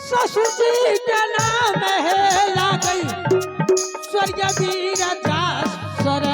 ससुर जी के नाम है ला गई स्वर्ग वीर सर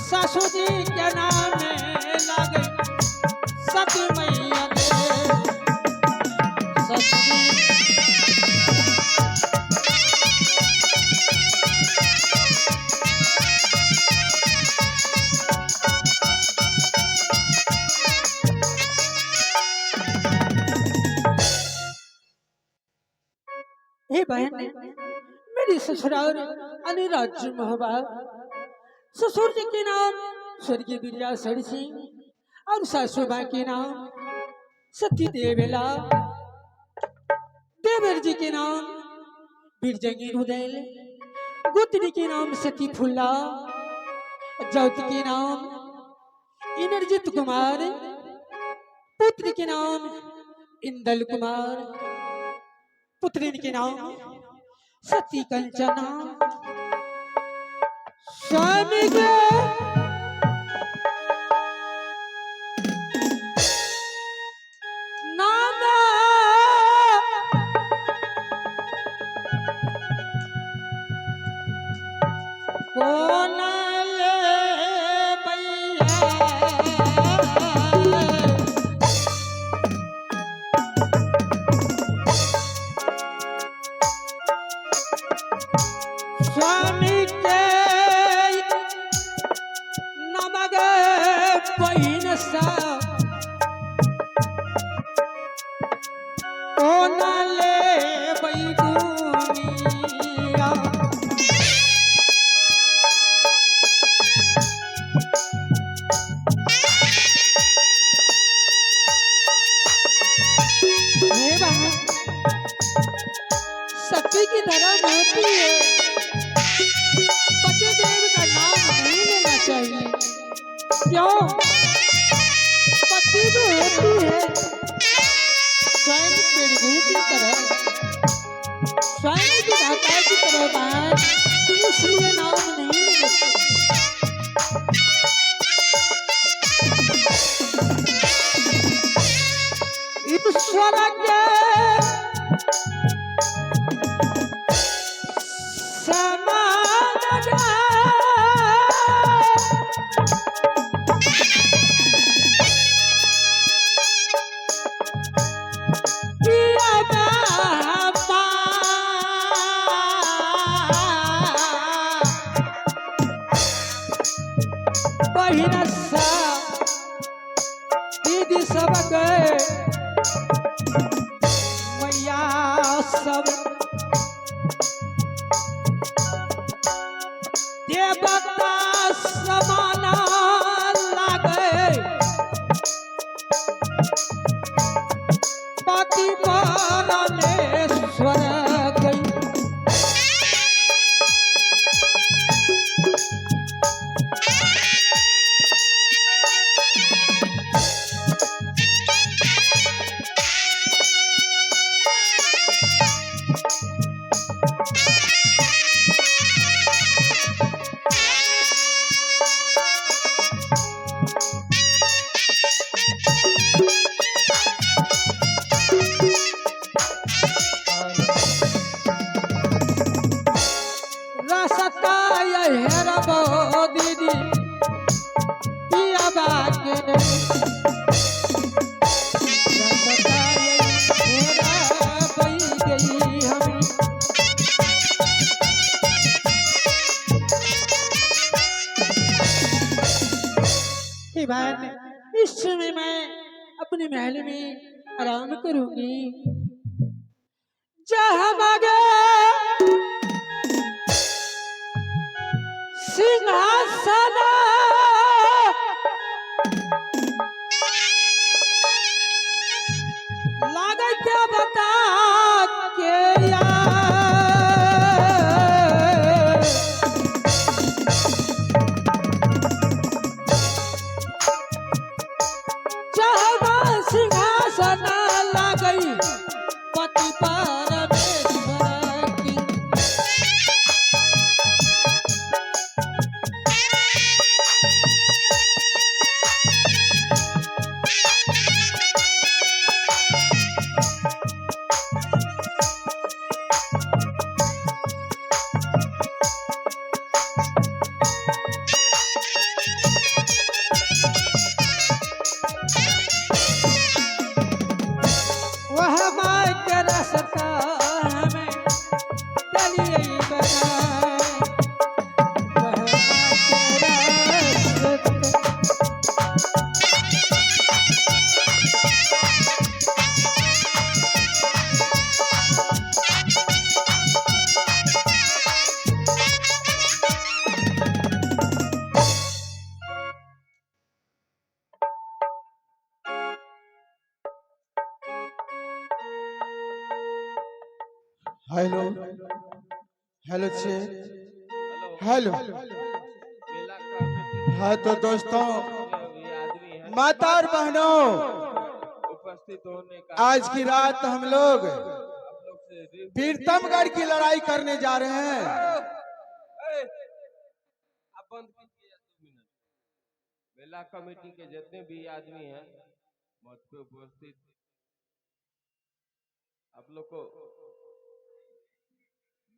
ससुर जी के नाम में लागे सती मैया हे बहन मेरी ससुराल अनिराज्य महबा ससुर जी के नाम स्वर्गीय बिरजा सर सिंह और सासुबा के नाम सती देवेला देवर जी के नाम बिरजंगी उदैल गुतनी के नाम सती फुल्ला ज्योति के नाम इंद्रजीत कुमार पुत्र के नाम इंदल कुमार पुत्री के नाम सती कंचना स्वामी के नाना कौन ले भैया स्वामी के बहन सा ओना ले बैगुनिया सती की तरह होती है पति देव का नाम नहीं लेना चाहिए क्यों पति तो होती है स्वयं पेड़ू की तरह स्वयं की धाता की तरह बात इसलिए नाम नहीं लेते ईश्वर के दीदी सब गए मैया सब देवता समाना लागे पति परमेश्वर गई दीदी पिया बाके इस समय मैं अपने महल में आराम करूंगी जहाँ मांगे सिंहासन हेलो हेलो चेक हेलो। हाँ तो दोस्तों, माता और बहनों, उपस्थित होने का आज की रात हम लोग पीरतमगढ़ की लड़ाई करने जा रहे हैं। आप बंद कीजिए 2 मिनट। मेला कमेटी के जितने भी आदमी हैं मंच पे उपस्थित, आप लोग को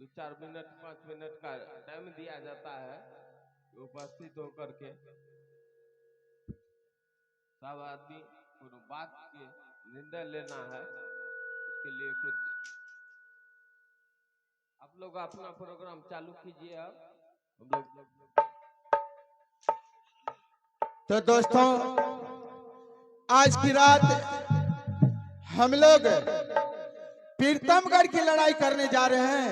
2-4 मिनट 5 मिनट का टाइम दिया जाता है, उपस्थित होकर के सब आदमी कोनो बात के निर्णय लेना है। इसके लिए कुछ आप लोग अपना प्रोग्राम चालू कीजिए। अब हम लोग तो दोस्तों, आज की रात हम लोग पीरतमगढ़ की लड़ाई करने जा रहे हैं,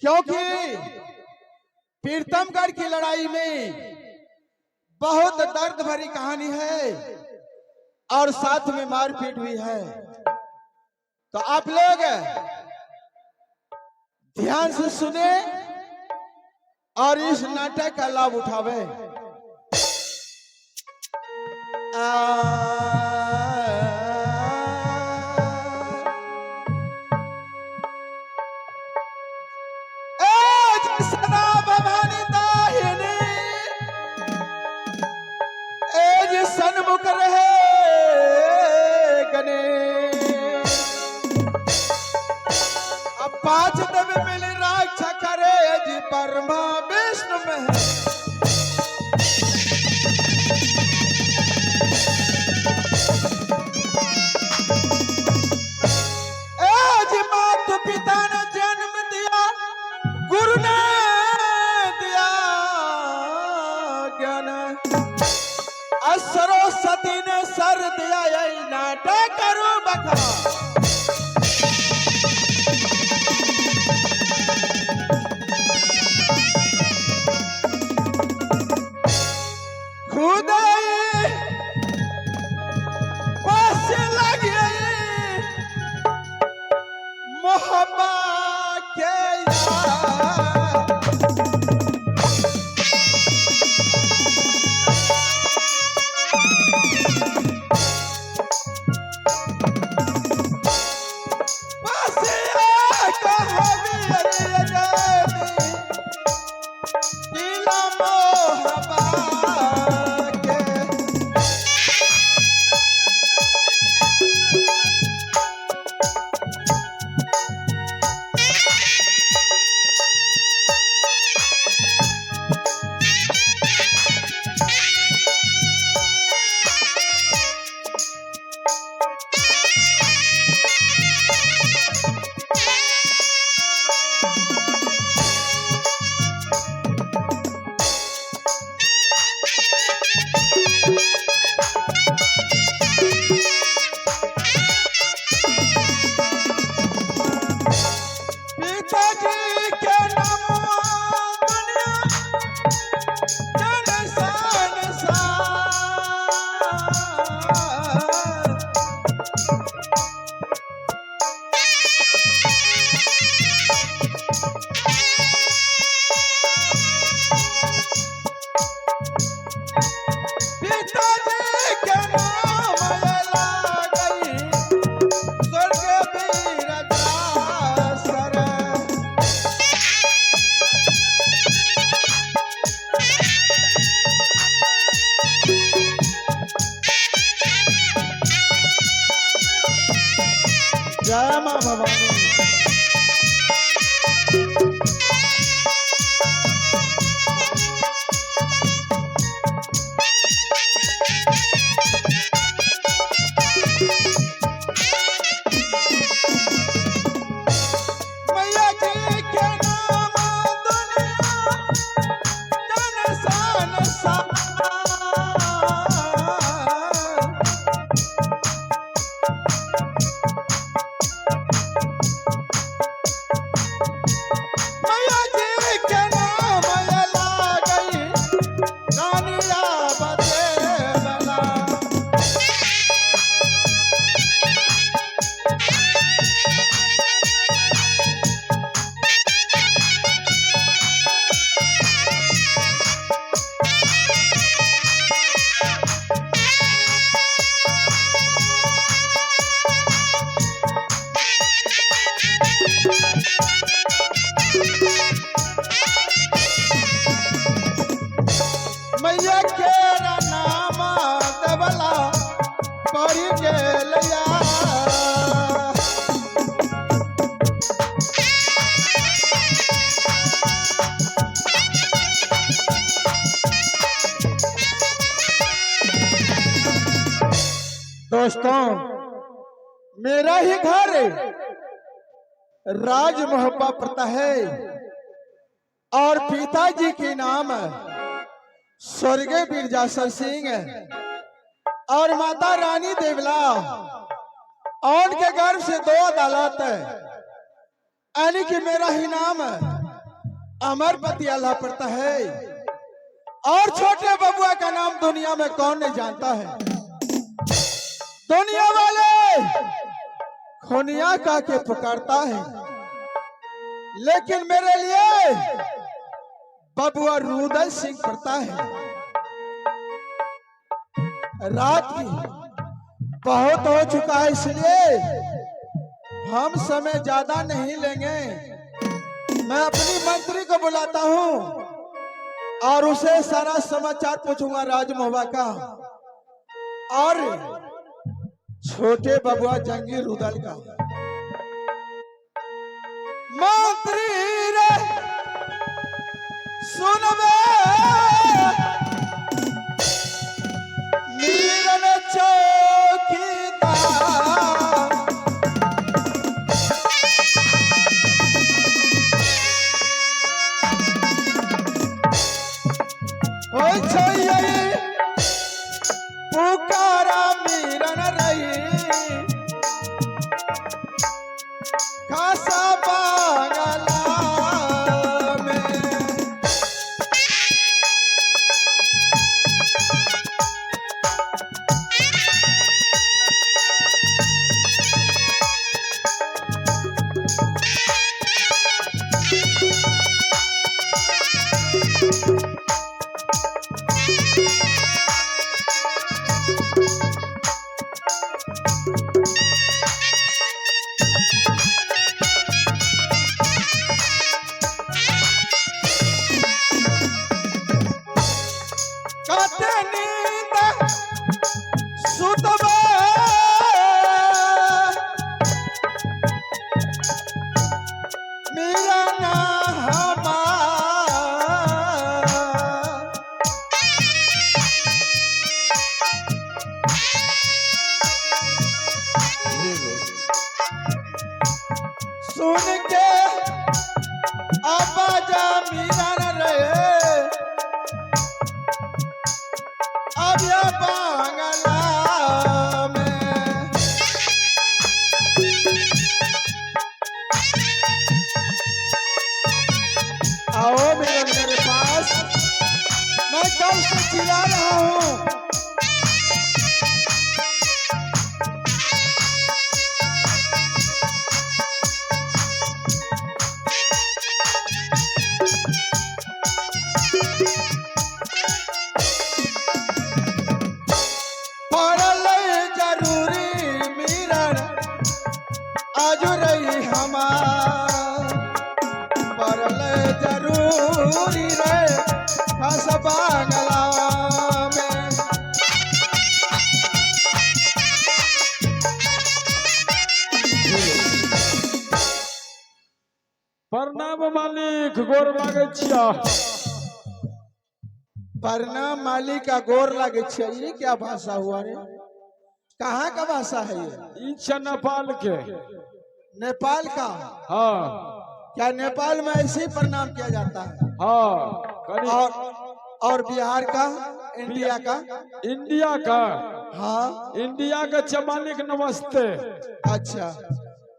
क्योंकि पीरतमगढ़ की लड़ाई में बहुत दर्द भरी कहानी है और साथ में मारपीट हुई है। तो आप लोग ध्यान से सुने और इस नाटक का लाभ उठावे। सदा भवानी दाहिनी एज सन्मुख रहे गणेश। अब 5 दब मिल राक्षा करे जी परमा विष्णु में एज माता पिता ने जन्म दिया, गुरु ने दिया ज्ञान, सरस्वती ने सर दिया, यही नाटक करो बखा। खुदाई पास लगी मोहब्बत के यार। जय मां भवानी। मैया जी के नाम दुनिया जन सान सा। मैया के नाम देवला पड़ी गेलया। दोस्तों, मेरा ही घर राज मोहब्बा पड़ता है और पिताजी के नाम स्वर्गीय बिरजासर सिंह और माता रानी देवला। और उनके गर्भ से 2 अदालत यानी कि मेरा ही नाम अमरपति अल्लाह पड़ता है। और छोटे बबुआ का नाम दुनिया में कौन नहीं जानता है। दुनिया वाले खोनिया का के पुकारता है, लेकिन मेरे लिए बबुआ रुदल सिंह पड़ता है। रात की बहुत हो चुका है, इसलिए हम समय ज्यादा नहीं लेंगे। मैं अपनी मंत्री को बुलाता हूं और उसे सारा समाचार पूछूंगा राजमोहबा का और छोटे बबुआ जंगीर रुदल का। मंत्री रे सुनबे मीरन चौकीदार, ओए छैया पुकारा मीरन रही खासा बांगला में। सुन के आबाजा मीरा न रहे अब या बांगला में। आओ मेरे पास, मैं कब से चिल्ला रहा हूँ। आज रही हमार परल जरूरी रे खास बांगला में। प्रणाम मालिक, गोर लागे छिया। प्रणाम मालिक का गोर लागे छिया। ये क्या भाषा हुआ रे? कहाँ का भाषा है ये? इच्छा नेपाल के। नेपाल का? हाँ। क्या नेपाल में ऐसे ही प्रणाम किया जाता है? हाँ। और बिहार का, इंडिया का? इंडिया का? हाँ, इंडिया का च मालिक नमस्ते। अच्छा,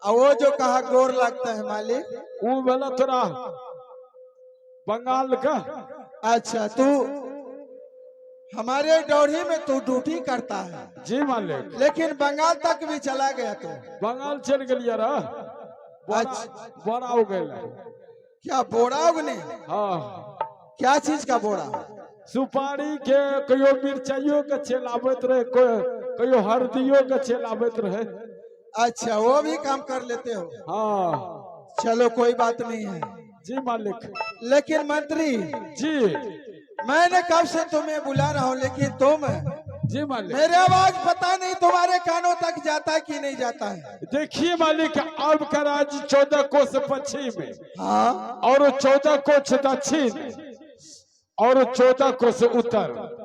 और वो जो कहा गोर लगता है मालिक, वो वाला थोड़ा बंगाल का। अच्छा, तू हमारे डोरी में तू ड्यूटी करता है? जी मालिक। लेकिन बंगाल तक भी चला गया तो? बंगाल चल गया रहा। बड़ा हो गया। क्या बोरा उगने? हाँ। क्या चीज का बोरा? सुपारी के, कयो मिर्चाइयों का चलावत रहे, कयो हल्दियों का चलावत रहे। अच्छा, वो भी काम कर लेते हो? हाँ। चलो कोई बात नहीं है। जी मालिक। लेकिन मंत्री जी, मैंने कब से तुम्हें बुला रहा हूँ, लेकिन तुम, जी मालिक। मेरे आवाज पता नहीं तुम्हारे कानों तक जाता है कि नहीं जाता है। देखिए मालिक, अब का राज्य 14 कोस पश्चिम में, हाँ, और 14 कोस दक्षिण, और 14 कोस उत्तर।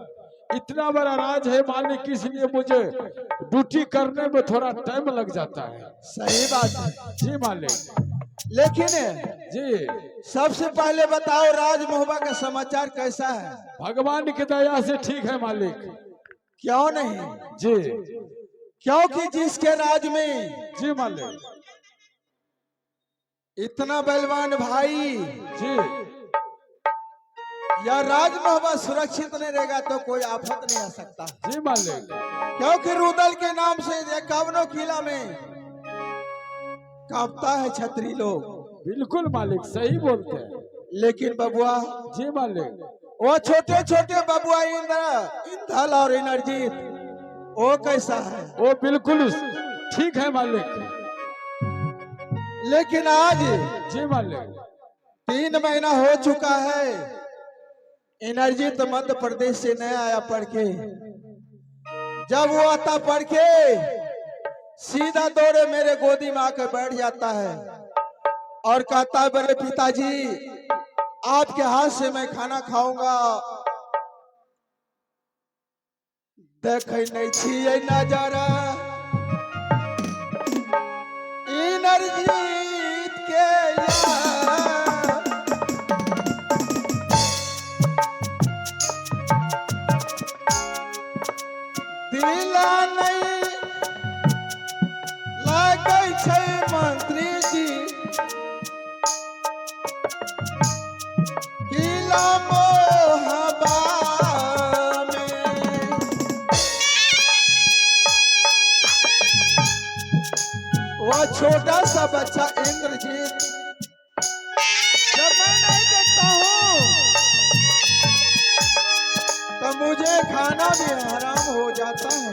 इतना बड़ा राज है मालिक, इसलिए मुझे ड्यूटी करने में थोड़ा टाइम लग जाता है। सही बात है। जी मालिक। लेकिन जी सबसे पहले बताओ, राज मोहब्बा का समाचार कैसा है? भगवान की दया से ठीक है मालिक। क्यों नहीं? जी क्योंकि जिसके राज में जी मालिक। इतना बलवान भाई जी या राज मोहब्बत सुरक्षित नहीं रहेगा तो कोई आफत नहीं आ सकता। जी मालिक। क्योंकि रुदल के नाम से इक्यावनों किला में कांपता है छतरी लोग। बिल्कुल मालिक, सही बोलते हैं। लेकिन बबुआ, जी मालिक। वो छोटे छोटे बबुआ इंदल और इनरजीत, वो कैसा है? वो बिल्कुल ठीक है मालिक। लेकिन आज जी मालिक। 3 महीना हो चुका है, इनरजीत मध्य प्रदेश से नया आया पढ़ के। जब वो आता पढ़ के सीधा दौड़े मेरे गोदी में आकर बैठ जाता है और कहता है, बड़े पिताजी आपके हाथ से मैं खाना खाऊंगा। देख नहीं छी ये नजारा इनरजीत के यार। दिला नहीं लागे छै मंत्री जी, किला मोहब्बा में। वो छोटा सा बच्चा इंद्रजीत जब मैं नहीं देखता हूँ तो मुझे खाना भी हराम हो जाता है।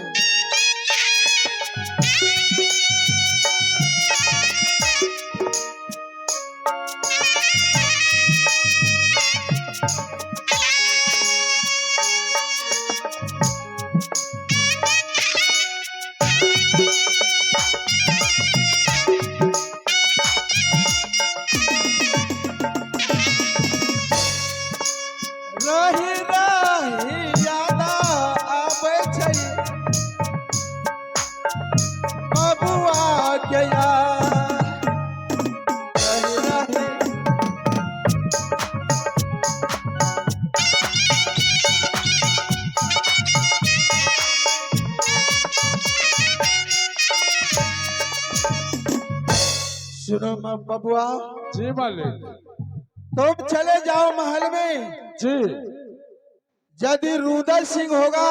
रही रही याद आबै छै बबुआ के यार। रही रही सुनो बबुआ, जी मालिक। तुम चले जाओ महल में। जी यदि रुदल सिंह होगा,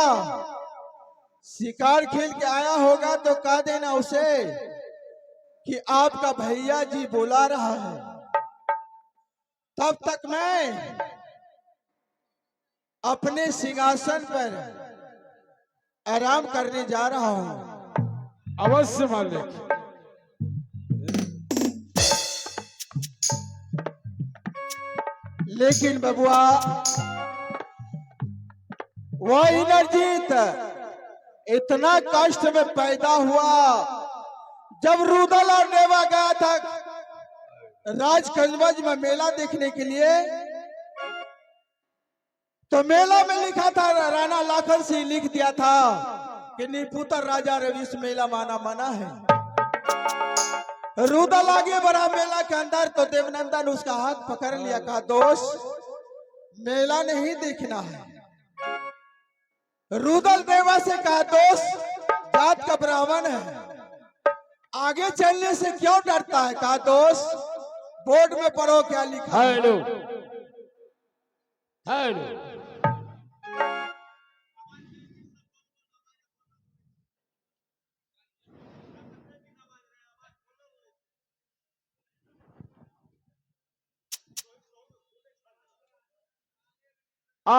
शिकार खेल के आया होगा, तो कह देना उसे कि आपका भैया जी बुला रहा है। तब तक मैं अपने सिंहासन पर आराम करने जा रहा हूं। अवश्य मालिक। लेकिन बबुआ, वह इनरजीत इतना कष्ट में पैदा हुआ। जब रुदल और नेवा गया था राजकंज में मेला देखने के लिए, तो मेला में लिखा था, राणा लाखन सिंह लिख दिया था कि निपुतर राजा रविश मेला माना मना है। रुदल आगे बढ़ा मेला के अंदर, तो देवनंदन उसका हाथ पकड़ लिया, कहा दोस्त मेला नहीं देखना है। रुदल देवा से कहा दोस्त जात का ब्राह्मण है, आगे चलने से क्यों डरता है? कहा दोस्त बोर्ड में पढ़ो क्या लिखा है। Hello hello. आ